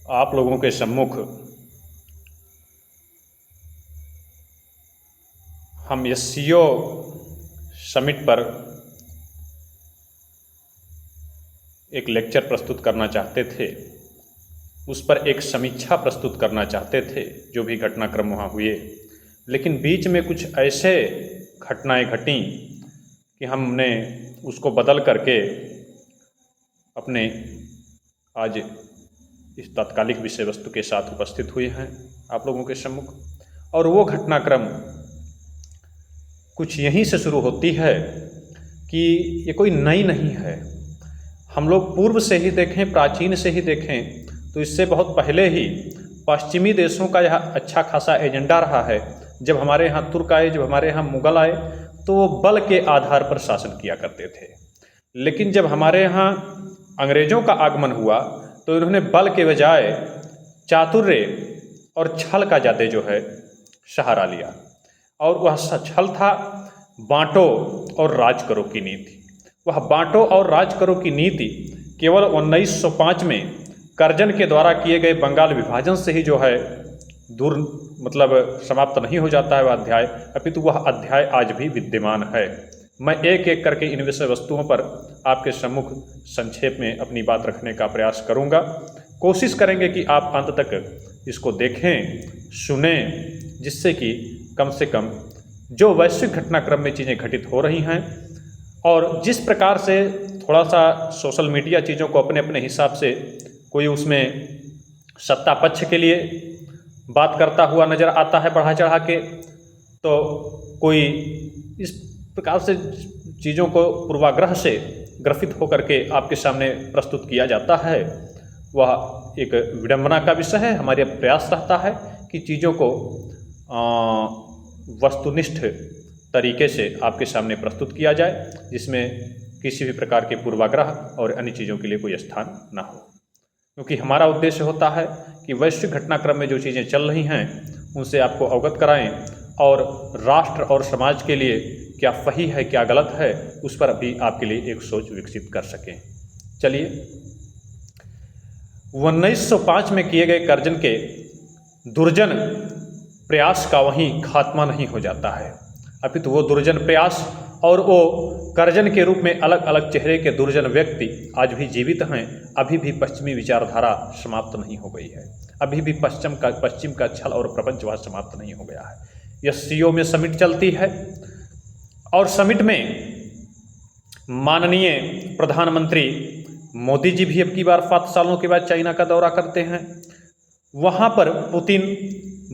आप लोगों के सम्मुख हम एससीओ समिट पर एक लेक्चर प्रस्तुत करना चाहते थे, उस पर एक समीक्षा प्रस्तुत करना चाहते थे जो भी घटनाक्रम वहाँ हुए, लेकिन बीच में कुछ ऐसे घटनाएं घटीं कि हमने उसको बदल करके अपने आज इस तात्कालिक विषय वस्तु के साथ उपस्थित हुए हैं आप लोगों के सम्मुख। और वो घटनाक्रम कुछ यहीं से शुरू होती है कि ये कोई नई नहीं है। हम लोग पूर्व से ही देखें, प्राचीन से ही देखें तो इससे बहुत पहले ही पश्चिमी देशों का यह अच्छा खासा एजेंडा रहा है। जब हमारे यहाँ तुर्क आए, जब हमारे यहाँ मुग़ल आए, तो वो बल के आधार पर शासन किया करते थे। लेकिन जब हमारे यहाँ अंग्रेज़ों का आगमन हुआ तो इन्होंने बल के बजाय चातुर्य और छल का ज़्यादा जो है सहारा लिया, और वह छल था बांटो और राज करो की नीति। वह बांटो और राज करो की नीति केवल 1905 में कर्जन के द्वारा किए गए बंगाल विभाजन से ही जो है दूर समाप्त नहीं हो जाता है वह अध्याय, अपितु वह अध्याय आज भी विद्यमान है। मैं एक एक करके इन विषय वस्तुओं पर आपके सम्मुख संक्षेप में अपनी बात रखने का प्रयास करूंगा। कोशिश करेंगे कि आप अंत तक इसको देखें, सुने, जिससे कि कम से कम जो वैश्विक घटनाक्रम में चीज़ें घटित हो रही हैं और जिस प्रकार से थोड़ा सा सोशल मीडिया चीज़ों को अपने अपने हिसाब से कोई उसमें सत्ता पक्ष के लिए बात करता हुआ नज़र आता है बढ़ा चढ़ा के, तो कोई इस प्रकार से चीज़ों को पूर्वाग्रह से ग्रसित होकर के आपके सामने प्रस्तुत किया जाता है। वह एक विडंबना का विषय है। हमारे प्रयास रहता है कि चीज़ों को वस्तुनिष्ठ तरीके से आपके सामने प्रस्तुत किया जाए, जिसमें किसी भी प्रकार के पूर्वाग्रह और अन्य चीज़ों के लिए कोई स्थान न हो, क्योंकि हमारा उद्देश्य होता है कि वैश्विक घटनाक्रम में जो चीज़ें चल रही हैं उनसे आपको अवगत कराएं और राष्ट्र और समाज के लिए क्या सही है क्या गलत है उस पर भी आपके लिए एक सोच विकसित कर सकें। चलिए, 1905 में किए गए कर्जन के दुर्जन प्रयास का वहीं खात्मा नहीं हो जाता है, अपितु वो दुर्जन प्रयास और वो कर्जन के रूप में अलग अलग चेहरे के दुर्जन व्यक्ति आज भी जीवित हैं। अभी भी पश्चिमी विचारधारा समाप्त नहीं हो गई है, अभी भी पश्चिम का छल और प्रपंच वह समाप्त नहीं हो गया है। एससीओ में समिट चलती है और समिट में माननीय प्रधानमंत्री मोदी जी भी अब की बार 7 सालों के बाद चाइना का दौरा करते हैं। वहाँ पर पुतिन,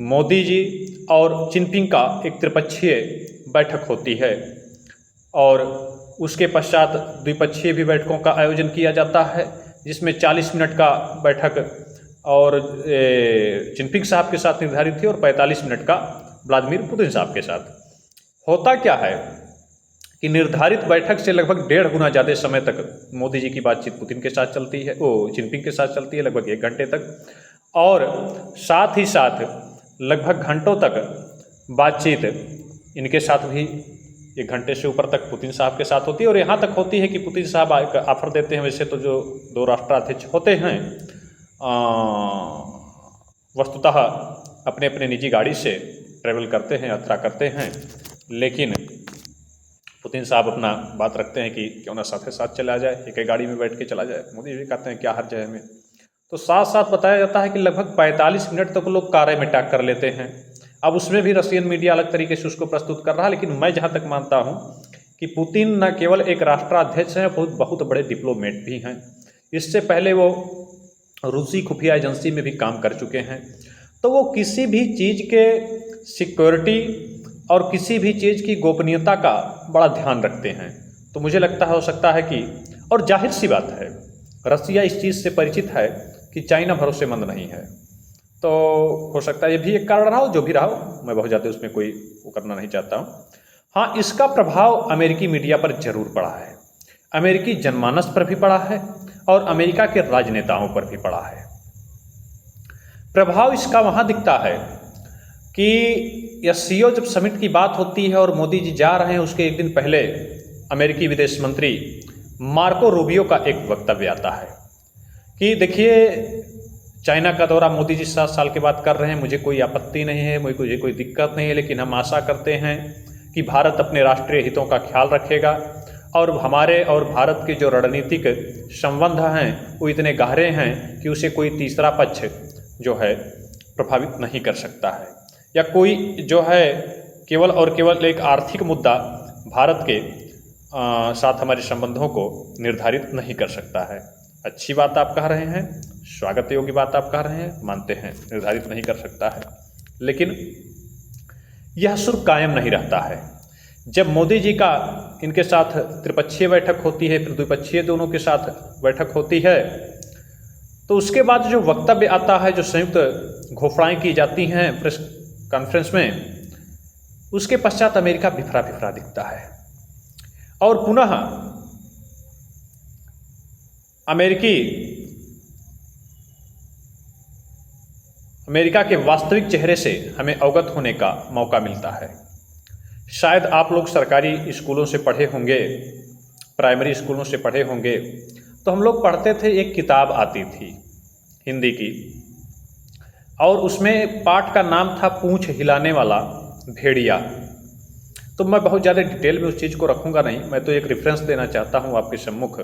मोदी जी और जिनपिंग का एक त्रिपक्षीय बैठक होती है और उसके पश्चात द्विपक्षीय भी बैठकों का आयोजन किया जाता है, जिसमें 40 मिनट का बैठक और जिनपिंग साहब के साथ निर्धारित थी और 45 मिनट का व्लादिमीर पुतिन साहब के साथ। होता क्या है कि निर्धारित बैठक से लगभग 1.5 गुना ज़्यादा समय तक मोदी जी की बातचीत पुतिन के साथ चलती है, जिनपिंग के साथ चलती है, लगभग 1 घंटे तक, और साथ ही साथ लगभग घंटों तक बातचीत इनके साथ भी 1 घंटे से ऊपर तक पुतिन साहब के साथ होती है। और यहाँ तक होती है कि पुतिन साहब ऑफर देते हैं, वैसे तो जो 2 राष्ट्राध्यक्ष होते हैं वस्तुतः अपने अपने निजी गाड़ी से ट्रैवल करते हैं, यात्रा करते हैं, लेकिन पुतिन साहब अपना बात रखते हैं कि क्यों ना साथ साथ चला जाए, एक ही गाड़ी में बैठ के चला जाए। मोदी जी कहते हैं क्या हर्ज है हमें। तो साथ साथ बताया जाता है कि लगभग 45 मिनट तक लोग कारे में टैग कर लेते हैं। अब उसमें भी रशियन मीडिया अलग तरीके से उसको प्रस्तुत कर रहा है, लेकिन मैं जहाँ तक मानता हूँ कि पुतिन न केवल एक राष्ट्राध्यक्ष हैं, बहुत बड़े डिप्लोमेट भी हैं। इससे पहले वो रूसी खुफिया एजेंसी में भी काम कर चुके हैं, तो वो किसी भी चीज़ के सिक्योरिटी और किसी भी चीज़ की गोपनीयता का बड़ा ध्यान रखते हैं। तो मुझे लगता है हो सकता है कि, और जाहिर सी बात है रसिया इस चीज़ से परिचित है कि चाइना भरोसेमंद नहीं है, तो हो सकता है ये भी एक कारण रहा हो। जो भी रहा हो, मैं बहुत ज़्यादा उसमें कोई वो करना नहीं चाहता हूँ। हाँ, इसका प्रभाव अमेरिकी मीडिया पर जरूर पड़ा है, अमेरिकी जनमानस पर भी पड़ा है और अमेरिका के राजनेताओं पर भी पड़ा है। प्रभाव इसका वहाँ दिखता है कि एससीओ जब समिट की बात होती है और मोदी जी जा रहे हैं, उसके एक दिन पहले अमेरिकी विदेश मंत्री मार्को रूबियो का एक वक्तव्य आता है कि देखिए चाइना का दौरा मोदी जी 7 साल के बाद कर रहे हैं, मुझे कोई आपत्ति नहीं है, मुझे कोई दिक्कत नहीं है, लेकिन हम आशा करते हैं कि भारत अपने राष्ट्रीय हितों का ख्याल रखेगा और हमारे और भारत के जो रणनीतिक संबंध हैं वो इतने गहरे हैं कि उसे कोई तीसरा पक्ष जो है प्रभावित नहीं कर सकता है, या कोई जो है केवल और केवल एक आर्थिक मुद्दा भारत के साथ हमारे संबंधों को निर्धारित नहीं कर सकता है। अच्छी बात आप कह रहे हैं, स्वागत योग्य बात आप कह रहे हैं, मानते हैं निर्धारित नहीं कर सकता है, लेकिन यह सुर कायम नहीं रहता है। जब मोदी जी का इनके साथ त्रिपक्षीय बैठक होती है, फिर द्विपक्षीय दोनों के साथ बैठक होती है, तो उसके बाद जो वक्तव्य आता है, जो संयुक्त घोषणाएं की जाती हैं प्रेस कॉन्फ्रेंस में, उसके पश्चात अमेरिका बिफरा बिफरा दिखता है और पुनः अमेरिका के वास्तविक चेहरे से हमें अवगत होने का मौका मिलता है। शायद आप लोग सरकारी स्कूलों से पढ़े होंगे, प्राइमरी स्कूलों से पढ़े होंगे, तो हम लोग पढ़ते थे, एक किताब आती थी हिंदी की और उसमें पाठ का नाम था पूंछ हिलाने वाला भेड़िया। तो मैं बहुत ज़्यादा डिटेल में उस चीज़ को रखूँगा नहीं, मैं तो एक रेफरेंस देना चाहता हूँ आपके सम्मुख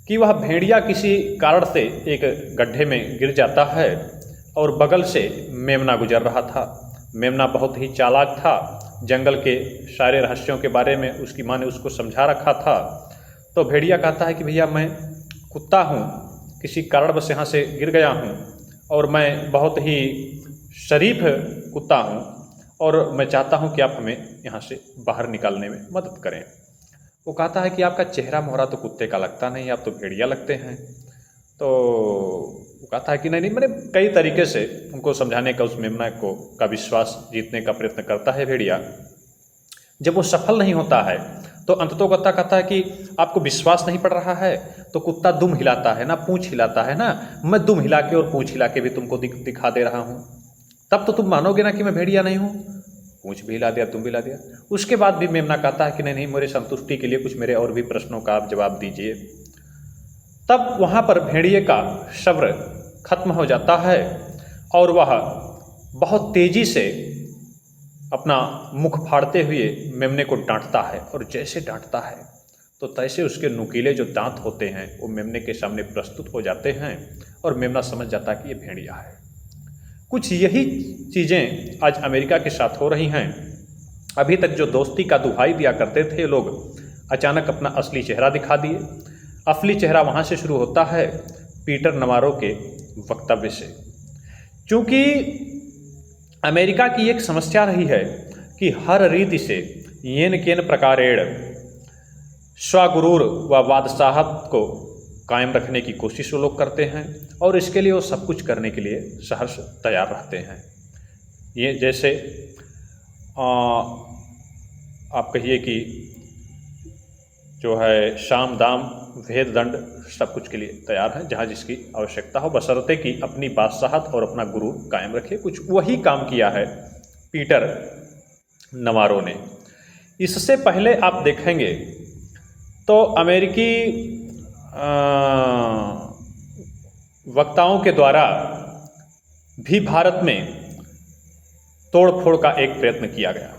कि वह भेड़िया किसी कारण से एक गड्ढे में गिर जाता है और बगल से मेमना गुजर रहा था। मेमना बहुत ही चालाक था, जंगल के सारे रहस्यों के बारे में उसकी माँ ने उसको समझा रखा था। तो भेड़िया कहता है कि भैया मैं कुत्ता हूँ, किसी कारणवश यहाँ से गिर गया हूँ और मैं बहुत ही शरीफ कुत्ता हूँ और मैं चाहता हूँ कि आप हमें यहाँ से बाहर निकालने में मदद करें। वो कहता है कि आपका चेहरा मोहरा तो कुत्ते का लगता नहीं, आप तो भेड़िया लगते हैं। तो वो कहता है कि नहीं, मैंने कई तरीके से उनको समझाने का, उस मेमना को का विश्वास जीतने का प्रयत्न करता है भेड़िया। जब वो सफल नहीं होता है तो अंततोगत्वा कहता है कि आपको विश्वास नहीं पड़ रहा है तो कुत्ता दुम हिलाता है ना, पूंछ हिलाता है ना, मैं दुम हिला के और पूंछ हिला के भी तुमको दिखा दे रहा हूँ, तब तो तुम मानोगे ना कि मैं भेड़िया नहीं हूँ। पूंछ भी हिला दिया, तुम भी हिला दिया। उसके बाद भी मेमना कहता है कि नहीं, मेरे संतुष्टि के लिए कुछ मेरे और भी प्रश्नों का आप जवाब दीजिए। तब वहाँ पर भेड़िए का सब्र खत्म हो जाता है और वह बहुत तेजी से अपना मुख फाड़ते हुए मेमने को डांटता है, और जैसे डांटता है तो तैसे उसके नुकीले जो दांत होते हैं वो मेमने के सामने प्रस्तुत हो जाते हैं और मेमना समझ जाता है कि ये भेड़िया है। कुछ यही चीज़ें आज अमेरिका के साथ हो रही हैं। अभी तक जो दोस्ती का दुहाई दिया करते थे लोग, अचानक अपना असली चेहरा दिखा दिए। असली चेहरा वहाँ से शुरू होता है पीटर नवारो के वक्तव्य से। क्योंकि अमेरिका की एक समस्या रही है कि हर रीति से येन केन प्रकारेण स्वगुरूर व बादशाहत को कायम रखने की कोशिश वो लोग करते हैं और इसके लिए वो सब कुछ करने के लिए सहर्ष तैयार रहते हैं। ये जैसे आप कहिए कि जो है शाम दाम भेद दंड सब कुछ के लिए तैयार हैं, जहाँ जिसकी आवश्यकता हो, बशर्ते कि अपनी बादशाहत और अपना गुरूर कायम रखे। कुछ वही काम किया है पीटर नवारो ने। इससे पहले आप देखेंगे तो अमेरिकी वक्ताओं के द्वारा भी भारत में तोड़ फोड़ का एक प्रयत्न किया गया।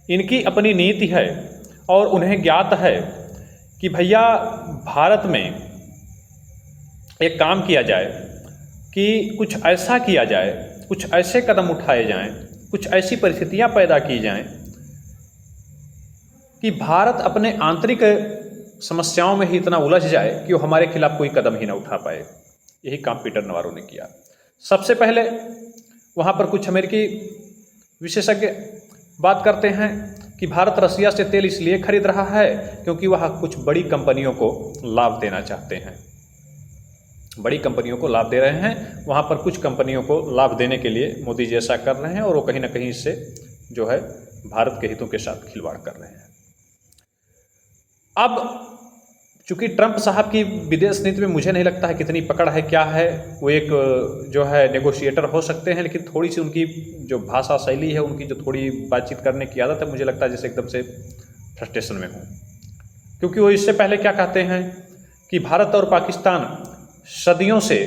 इनकी अपनी नीति है और उन्हें ज्ञात है कि भैया भारत में एक काम किया जाए कि कुछ ऐसा किया जाए, कुछ ऐसे कदम उठाए जाएं, कुछ ऐसी परिस्थितियां पैदा की जाएं कि भारत अपने आंतरिक समस्याओं में ही इतना उलझ जाए कि वो हमारे खिलाफ कोई कदम ही ना उठा पाए। यही काम पीटर नवारो ने किया। सबसे पहले वहाँ पर कुछ अमेरिकी विशेषज्ञ बात करते हैं कि भारत रसिया से तेल इसलिए खरीद रहा है क्योंकि वह कुछ बड़ी कंपनियों को लाभ देना चाहते हैं। बड़ी कंपनियों को लाभ दे रहे हैं, वहाँ पर कुछ कंपनियों को लाभ देने के लिए मोदी जी ऐसा कर रहे हैं और वो कहीं ना कहीं इससे जो है भारत के हितों के साथ खिलवाड़ कर रहे हैं। अब चूंकि ट्रंप साहब की विदेश नीति में मुझे नहीं लगता है कितनी पकड़ है, क्या है, वो एक जो है नेगोशिएटर हो सकते हैं, लेकिन थोड़ी सी उनकी जो भाषा शैली है, उनकी जो थोड़ी बातचीत करने की आदत है, मुझे लगता है जैसे एकदम से फ्रस्ट्रेशन में हूँ। क्योंकि वो इससे पहले क्या कहते हैं कि भारत और पाकिस्तान सदियों से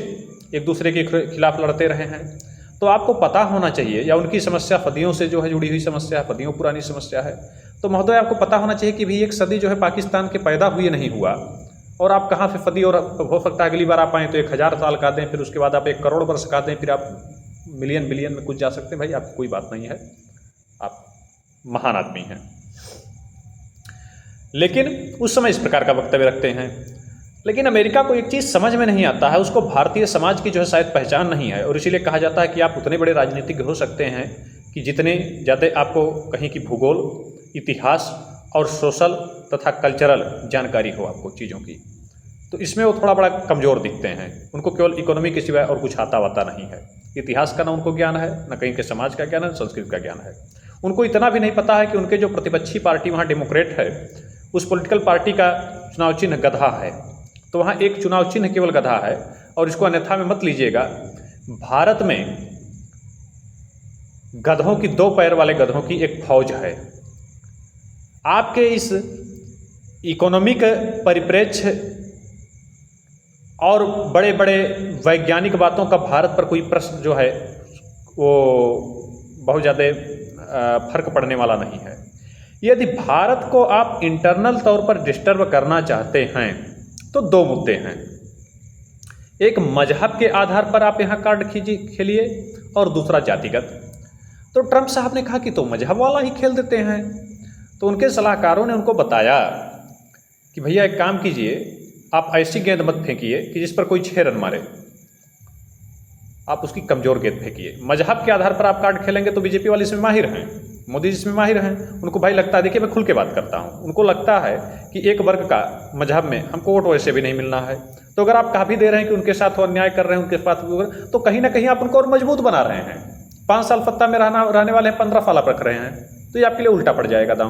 एक दूसरे के खिलाफ लड़ते रहे हैं। तो आपको पता होना चाहिए, या उनकी समस्या सदियों से जो है जुड़ी हुई समस्या है, सदियों पुरानी समस्या है। तो महोदय आपको पता होना चाहिए कि भी एक सदी जो है पाकिस्तान के पैदा हुए नहीं हुआ, और आप कहाँ से सदी, और हो सकता है अगली बार आप आएँ तो 1000 साल का दें, फिर उसके बाद आप 1 करोड़ वर्ष का दें, फिर आप मिलियन बिलियन में कुछ जा सकते हैं। भाई आपकी कोई बात नहीं है, आप महान आदमी हैं। लेकिन उस समय इस प्रकार का वक्तव्य रखते हैं। लेकिन अमेरिका को एक चीज़ समझ में नहीं आता है, उसको भारतीय समाज की जो है शायद पहचान नहीं है, और इसीलिए कहा जाता है कि आप उतने बड़े राजनीतिज्ञ हो सकते हैं कि जितने ज़्यादा आपको कहीं की भूगोल, इतिहास और सोशल तथा कल्चरल जानकारी हो आपको चीज़ों की। तो इसमें वो थोड़ा बड़ा कमज़ोर दिखते हैं। उनको केवल इकोनॉमी के सिवाय और कुछ आता वाता नहीं है। इतिहास का ना उनको ज्ञान है, न कहीं के समाज का ज्ञान है, संस्कृति का ज्ञान है। उनको इतना भी नहीं पता है कि उनके जो प्रतिपक्षी पार्टी वहाँ डेमोक्रेट है, उस पॉलिटिकल पार्टी का चुनाव चिन्ह गधा है। तो वहाँ एक चुनाव चिन्ह केवल गधा है, और इसको अन्यथा में मत लीजिएगा। भारत में गधों की, 2 पैर वाले गधों की एक फौज है। आपके इस इकोनॉमिक परिप्रेक्ष्य और बड़े बड़े वैज्ञानिक बातों का भारत पर कोई प्रश्न जो है वो बहुत ज़्यादा फर्क पड़ने वाला नहीं है। यदि भारत को आप इंटरनल तौर पर डिस्टर्ब करना चाहते हैं तो 2 मुद्दे हैं। एक मजहब के आधार पर आप यहाँ कार्ड खेलिए, और दूसरा जातिगत। तो ट्रंप साहब ने कहा कि तो मजहब वाला ही खेल देते हैं। तो उनके सलाहकारों ने उनको बताया कि भैया एक काम कीजिए, आप ऐसी गेंद मत फेंकिए कि जिस पर कोई 6 रन मारे, आप उसकी कमज़ोर गेंद फेंकिए। मजहब के आधार पर आप कार्ड खेलेंगे तो बीजेपी वाले इसमें माहिर हैं, मोदी जी इसमें माहिर हैं। उनको भाई लगता है, देखिए मैं खुल के बात करता हूँ, उनको लगता है कि एक वर्ग का मजहब में हमको वोट वैसे भी नहीं मिलना है। तो अगर आप कहा भी दे रहे हैं कि उनके साथ वो अन्याय कर रहे हैं, उनके साथ, तो कहीं ना कहीं आप उनको और मजबूत बना रहे हैं। 5 साल सत्ता में रहने वाले हैं, 15 साल आप रख रहे हैं, तो ये आपके लिए उल्टा पड़ जाएगा दांव।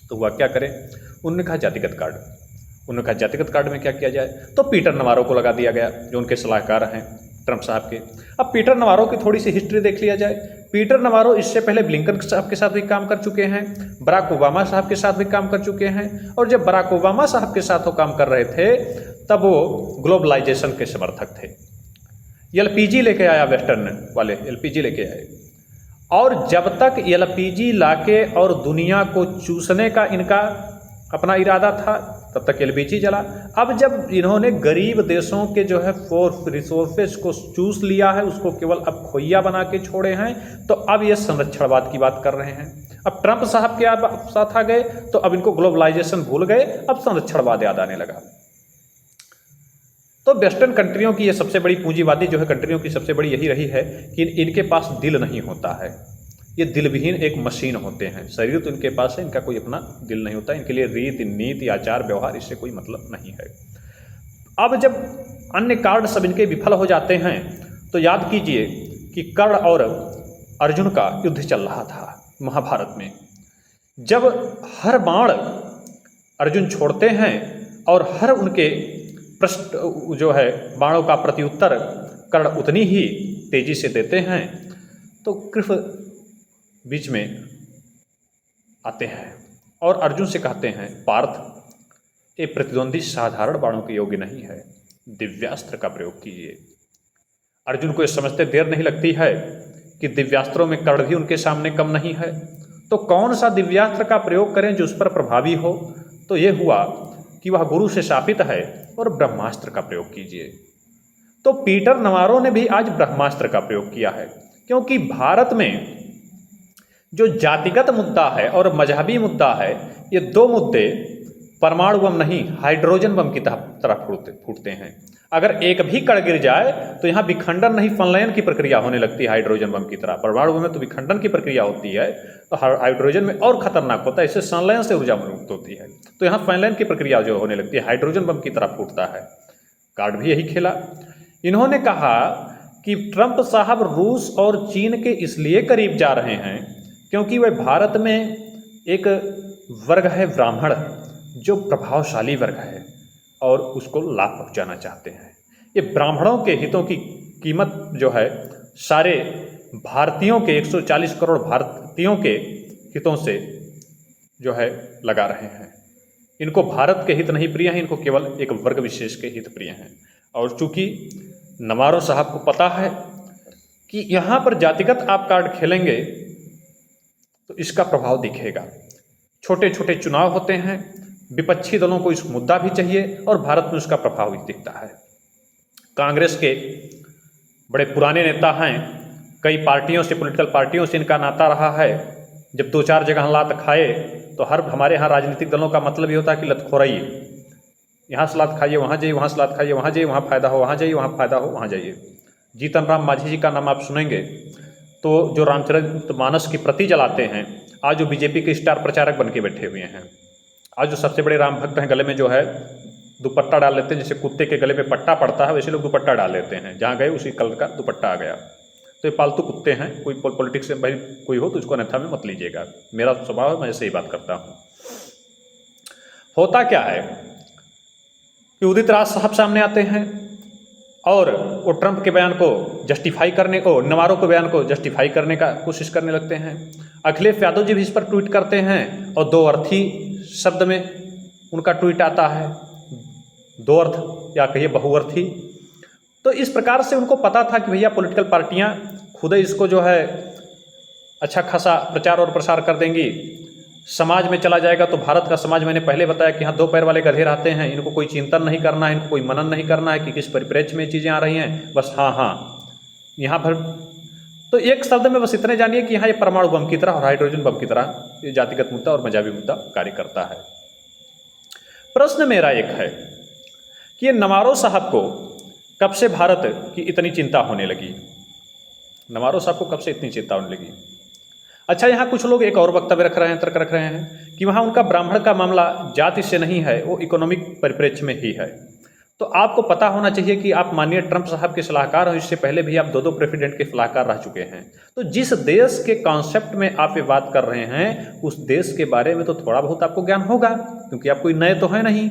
तो वह क्या करें? उन्होंने कहा जातिगत कार्ड। उन्होंने कहा जातिगत कार्ड में क्या किया जाए? तो पीटर नवारो को लगा दिया गया, जो उनके सलाहकार हैं ट्रंप साहब के। अब पीटर नवारो की थोड़ी सी हिस्ट्री देख लिया जाए। पीटर नवारो इससे पहले ब्लिंकन साहब के साथ भी काम कर चुके हैं, बराक ओबामा साहब के साथ भी काम कर चुके हैं, और जब बराक ओबामा साहब के साथ वो काम कर रहे थे तब वो ग्लोबलाइजेशन के समर्थक थे। एलपीजी लेके आया, वेस्टर्न वाले एलपीजी लेके आए, और जब तक एलपीजी लाके और दुनिया को चूसने का इनका अपना इरादा था तब तक एलपीजी चला। अब जब इन्होंने गरीब देशों के जो है रिसोर्सेज को चूस लिया है, उसको केवल अब खोइया बना के छोड़े हैं, तो अब ये संरक्षणवाद की बात कर रहे हैं। अब ट्रंप साहब के साथ आ गए तो अब इनको ग्लोबलाइजेशन भूल गए, अब संरक्षणवाद याद आने लगा। तो वेस्टर्न कंट्रियों की ये सबसे बड़ी पूंजीवादी जो है कंट्रियों की सबसे बड़ी यही रही है कि इनके पास दिल नहीं होता है। ये दिलविहीन एक मशीन होते हैं। शरीर तो इनके पास है, इनका कोई अपना दिल नहीं होता। इनके लिए रीति नीति आचार व्यवहार इससे कोई मतलब नहीं है। अब जब अन्य कार्ड सब इनके विफल हो जाते हैं तो याद कीजिए कि कर्ण और अर्जुन का युद्ध चल रहा था महाभारत में। जब हर बाण अर्जुन छोड़ते हैं और हर उनके प्रश्न जो है बाणों का प्रत्युत्तर कर्ण उतनी ही तेजी से देते हैं, तो कृष्ण बीच में आते हैं और अर्जुन से कहते हैं, पार्थ, ये प्रतिद्वंदी साधारण बाणों के योग्य नहीं है, दिव्यास्त्र का प्रयोग कीजिए। अर्जुन को यह समझते देर नहीं लगती है कि दिव्यास्त्रों में कर्ण भी उनके सामने कम नहीं है, तो कौन सा दिव्यास्त्र का प्रयोग करें जो उस पर प्रभावी हो। तो यह हुआ कि वह गुरु से शापित है और ब्रह्मास्त्र का प्रयोग कीजिए। तो पीटर नवारो ने भी आज ब्रह्मास्त्र का प्रयोग किया है, क्योंकि भारत में जो जातिगत मुद्दा है और मजहबी मुद्दा है, ये 2 मुद्दे परमाणु बम नहीं हाइड्रोजन बम की तरह फूटते हैं। अगर एक भी कण गिर जाए तो यहाँ विखंडन नहीं संलयन की प्रक्रिया होने लगती है हाइड्रोजन बम की तरह। परमाणु बम में तो विखंडन की प्रक्रिया होती है, तो हाइड्रोजन में और खतरनाक होता है, इससे संलयन से ऊर्जा मुक्त होती है। तो यहाँ संलयन की प्रक्रिया जो होने लगती है, हाइड्रोजन बम की तरह फूटता है। कार्ड भी यही खेला। इन्होंने कहा कि ट्रंप साहब रूस और चीन के इसलिए करीब जा रहे हैं क्योंकि वह भारत में एक वर्ग है ब्राह्मण, जो प्रभावशाली वर्ग है और उसको लाभ पहुंचाना चाहते हैं। ये ब्राह्मणों के हितों की कीमत जो है सारे भारतीयों के 140 करोड़ भारतीयों के हितों से जो है लगा रहे हैं। इनको भारत के हित नहीं प्रिय हैं, इनको केवल एक वर्ग विशेष के हित प्रिय हैं। और चूंकि नवारो साहब को पता है कि यहाँ पर जातिगत आप कार्ड खेलेंगे तो इसका प्रभाव दिखेगा। छोटे छोटे चुनाव होते हैं, विपक्षी दलों को इस मुद्दा भी चाहिए और भारत में उसका प्रभाव भी दिखता है। कांग्रेस के बड़े पुराने नेता हैं, कई पार्टियों से, पॉलिटिकल पार्टियों से इनका नाता रहा है। जब 2-4 जगह लात खाए तो हमारे यहाँ राजनीतिक दलों का मतलब ये होता है कि लतखोराई, यहाँ से लात खाइए वहाँ जाइए, वहाँ से लात खाइए वहाँ जाइए, वहाँ फ़ायदा हो वहाँ जाइए, वहाँ फ़ायदा हो वहाँ जाइए। जीतन राम मांझी जी का नाम आप सुनेंगे तो जो रामचरितमानस की प्रति जलाते हैं, आज जो बीजेपी के स्टार प्रचारक बन के बैठे हुए हैं, आज जो सबसे बड़े राम भक्त हैं, गले में जो है दुपट्टा डाल लेते हैं, जैसे कुत्ते के गले में पट्टा पड़ता है वैसे लोग दुपट्टा डाल लेते हैं, जहाँ गए उसी कलर का दुपट्टा आ गया। तो ये पालतू कुत्ते हैं, कोई पॉलिटिक्स में भाई कोई हो तो उसको अन्यथा में मत लीजिएगा, मेरा स्वभाव है, मैं ऐसे ही बात करता हूँ। होता क्या है कि उदित राज साहब सामने आते हैं और वो ट्रंप के बयान को जस्टिफाई करने को, नवारो के बयान को जस्टिफाई करने का कोशिश करने लगते हैं। अखिलेश यादव जी भी इस पर ट्वीट करते हैं और दो अर्थी शब्द में उनका ट्वीट आता है, दो अर्थ या कहिए बहुअर्थी। तो इस प्रकार से उनको पता था कि भैया पॉलिटिकल पार्टियां खुद ही इसको जो है अच्छा खासा प्रचार और प्रसार कर देंगी, समाज में चला जाएगा। तो भारत का समाज, मैंने पहले बताया कि यहाँ 2 पैर वाले गधे रहते हैं, इनको कोई चिंतन नहीं करना है, इनको कोई मनन नहीं करना है कि किस परिप्रेक्ष्य में चीज़ें आ रही हैं, बस हाँ यहाँ पर। तो एक शब्द में बस इतने जानिए कि यहाँ ये परमाणु बम की तरह और हाइड्रोजन बम की तरह ये जातिगत मुद्दा और मजाबी मुद्दा कार्य करता है। प्रश्न मेरा एक है कि ये नवारो साहब को कब से भारत की इतनी चिंता होने लगी? नवारो साहब को कब से इतनी चिंता होने लगी? अच्छा, यहाँ कुछ लोग एक और वक्तव्य रख रहे हैं, तर्क रख रहे हैं कि वहाँ उनका ब्राह्मण का मामला जाति से नहीं है, वो इकोनॉमिक परिप्रेक्ष्य में ही है। तो आपको पता होना चाहिए कि आप माननीय ट्रंप साहब के सलाहकार हो, इससे पहले भी आप 2 प्रेसिडेंट के सलाहकार रह चुके हैं। तो जिस देश के कॉन्सेप्ट में आप ये बात कर रहे हैं उस देश के बारे में तो थोड़ा बहुत आपको ज्ञान होगा, क्योंकि आप कोई नए तो है नहीं।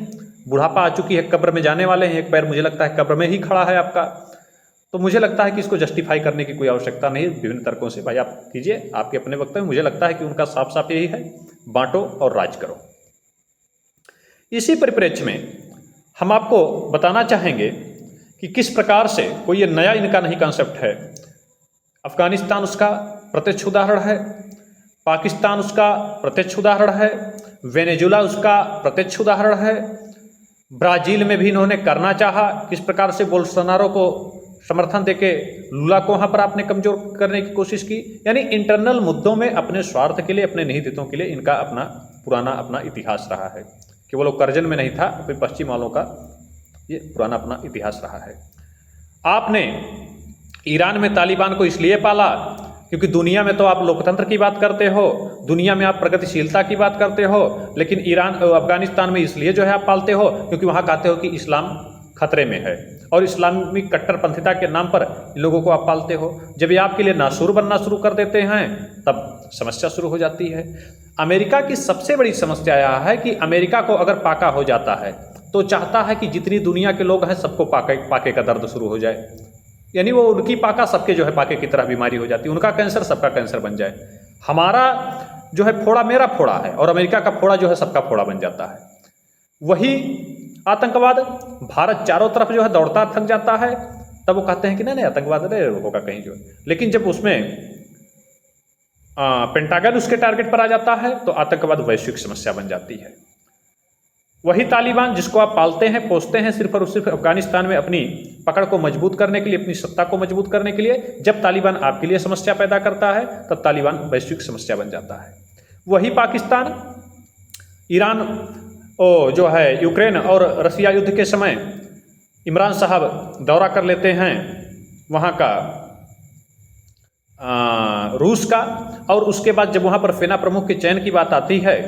बुढ़ापा आ चुकी है, कब्र में जाने वाले हैं, एक पैर मुझे लगता है कब्र में ही खड़ा है आपका। तो मुझे लगता है कि इसको जस्टिफाई करने की कोई आवश्यकता नहीं, विभिन्न तर्कों से भाई आप कीजिए आपके अपने वक्तव्य। मुझे लगता है कि उनका साफ साफ यही है, बांटो और राज करो। इसी परिप्रेक्ष्य में हम आपको बताना चाहेंगे कि किस प्रकार से कोई ये नया इनका नहीं कॉन्सेप्ट है। अफगानिस्तान उसका प्रत्यक्ष उदाहरण है, पाकिस्तान उसका प्रत्यक्ष उदाहरण है, वेनेजुला उसका प्रत्यक्ष उदाहरण है, ब्राजील में भी इन्होंने करना चाहा, किस प्रकार से बोल्सोनारो को समर्थन देके लूला को वहाँ पर आपने कमजोर करने की कोशिश की। यानी इंटरनल मुद्दों में अपने स्वार्थ के लिए, अपने निहित हितों के लिए इनका अपना पुराना अपना इतिहास रहा है कि वो लोग कर्जन में नहीं था, फिर पश्चिम वालों का ये पुराना अपना इतिहास रहा है। आपने ईरान में तालिबान को इसलिए पाला क्योंकि दुनिया में तो आप लोकतंत्र की बात करते हो, दुनिया में आप प्रगतिशीलता की बात करते हो, लेकिन अफगानिस्तान में इसलिए जो है आप पालते हो क्योंकि वहाँ कहते हो कि इस्लाम खतरे में है और इस्लामिक कट्टरपंथिता के नाम पर लोगों को आप पालते हो। जब ये आपके लिए नासूर बनना शुरू कर देते हैं तब समस्या शुरू हो जाती है। अमेरिका की सबसे बड़ी समस्या यह है कि अमेरिका को अगर पाका हो जाता है तो चाहता है कि जितनी दुनिया के लोग हैं सबको पाके का दर्द शुरू हो जाए। यानी वो उनकी पाका सबके जो है पाके की तरह बीमारी हो जाती है, उनका कैंसर सबका कैंसर बन जाए। हमारा जो है फोड़ा मेरा फोड़ा है और अमेरिका का फोड़ा जो है सबका फोड़ा बन जाता है। वही आतंकवाद भारत चारों तरफ जो है दौड़ता थक जाता है, तब वो कहते हैं कि नहीं आतंकवाद नहीं होगा कहीं जो है। लेकिन जब उसमें पेंटागन उसके टारगेट पर आ जाता है तो आतंकवाद वैश्विक समस्या बन जाती है। वही तालिबान जिसको आप पालते हैं पोसते हैं सिर्फ और सिर्फ अफगानिस्तान में अपनी पकड़ को मजबूत करने के लिए, अपनी सत्ता को मजबूत करने के लिए, जब तालिबान आपके लिए समस्या पैदा करता है तब तालिबान वैश्विक समस्या बन जाता है। वही पाकिस्तान, ईरान जो है यूक्रेन और रसिया युद्ध के समय इमरान साहब दौरा कर लेते हैं वहाँ का रूस का, और उसके बाद जब वहाँ पर सेना प्रमुख के चयन की बात आती है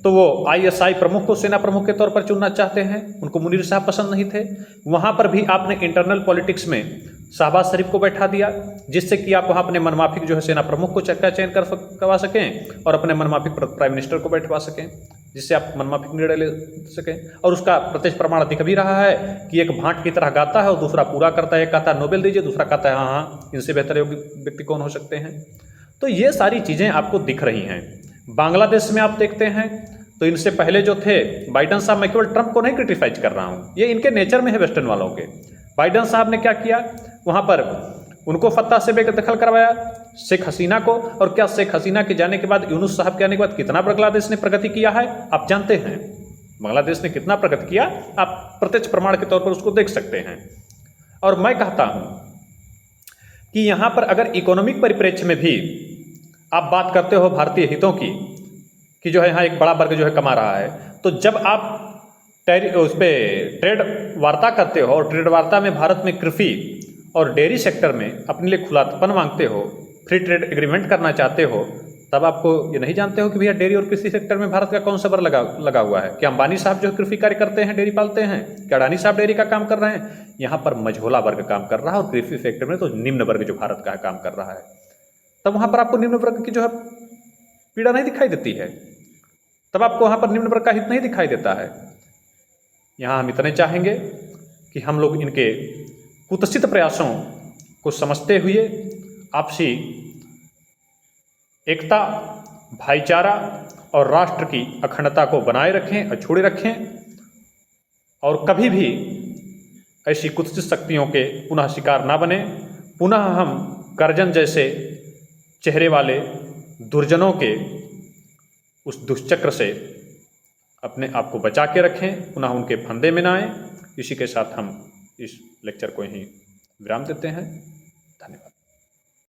तो वो ISI प्रमुख को सेना प्रमुख के तौर पर चुनना चाहते हैं, उनको मुनीर साहब पसंद नहीं थे। वहाँ पर भी आपने इंटरनल पॉलिटिक्स में शहबाज शरीफ को बैठा दिया जिससे कि आप वहाँ अपने मनमाफिक जो है सेना प्रमुख को चयन करवा सकें और अपने मनमाफिक प्राइम मिनिस्टर को बैठवा सकें, जिससे आप मनमाफिक निर्णय ले सकें। और उसका प्रत्यक्ष प्रमाण दिख भी रहा है कि एक भांट की तरह गाता है और दूसरा पूरा करता है। एक कहता है नोबेल दीजिए, दूसरा कहता है हाँ इनसे बेहतर योग्य व्यक्ति कौन हो सकते हैं। तो ये सारी चीज़ें आपको दिख रही हैं। बांग्लादेश में आप देखते हैं तो इनसे पहले जो थे बाइडन साहब, मैं केवल ट्रंप को नहीं क्रिटिसाइज कर रहा हूँ, ये इनके नेचर में है वेस्टर्न वालों के। बाइडन साहब ने क्या किया वहाँ पर उनको फत्ता से बेदखल करवाया, शेख हसीना को। और क्या शेख हसीना के जाने के बाद, यूनुस साहब के आने के बाद कितना बांग्लादेश ने प्रगति किया है आप जानते हैं। बांग्लादेश ने कितना प्रगति किया आप प्रत्यक्ष प्रमाण के तौर पर उसको देख सकते हैं। और मैं कहता हूँ कि यहाँ पर अगर इकोनॉमिक परिप्रेक्ष्य में भी आप बात करते हो भारतीय हितों की, कि जो है यहाँ एक बड़ा वर्ग जो है कमा रहा है, तो जब आप उस पर ट्रेड वार्ता करते हो और ट्रेड वार्ता में भारत में कृषि और डेयरी सेक्टर में अपने लिए खुलापन मांगते हो, फ्री ट्रेड एग्रीमेंट करना चाहते हो, तब आपको ये नहीं जानते हो कि भैया डेयरी और कृषि सेक्टर में भारत का कौन सा वर्ग लगा हुआ है। क्या अंबानी साहब जो कृषि कार्य करते हैं, डेयरी पालते हैं? क्या अडानी साहब डेयरी का काम कर रहे हैं? यहाँ पर मझोला वर्ग काम कर रहा है, और कृषि सेक्टर में तो निम्न वर्ग जो भारत का है काम कर रहा है। तब वहाँ पर आपको निम्न वर्ग की जो है पीड़ा नहीं दिखाई देती है, तब आपको वहाँ पर निम्न वर्ग का हित नहीं दिखाई देता है। यहाँ हम इतने चाहेंगे कि हम लोग इनके कुत्सित प्रयासों को समझते हुए आपसी एकता, भाईचारा और राष्ट्र की अखंडता को बनाए रखें, अछूड़े रखें, और कभी भी ऐसी कुत्सित शक्तियों के पुनः शिकार ना बने। पुनः हम कर्जन जैसे चेहरे वाले दुर्जनों के उस दुष्चक्र से अपने आप को बचा के रखें, पुनः उनके फंदे में ना आए। इसी के साथ हम इस लेक्चर को यहीं विराम देते हैं। धन्यवाद।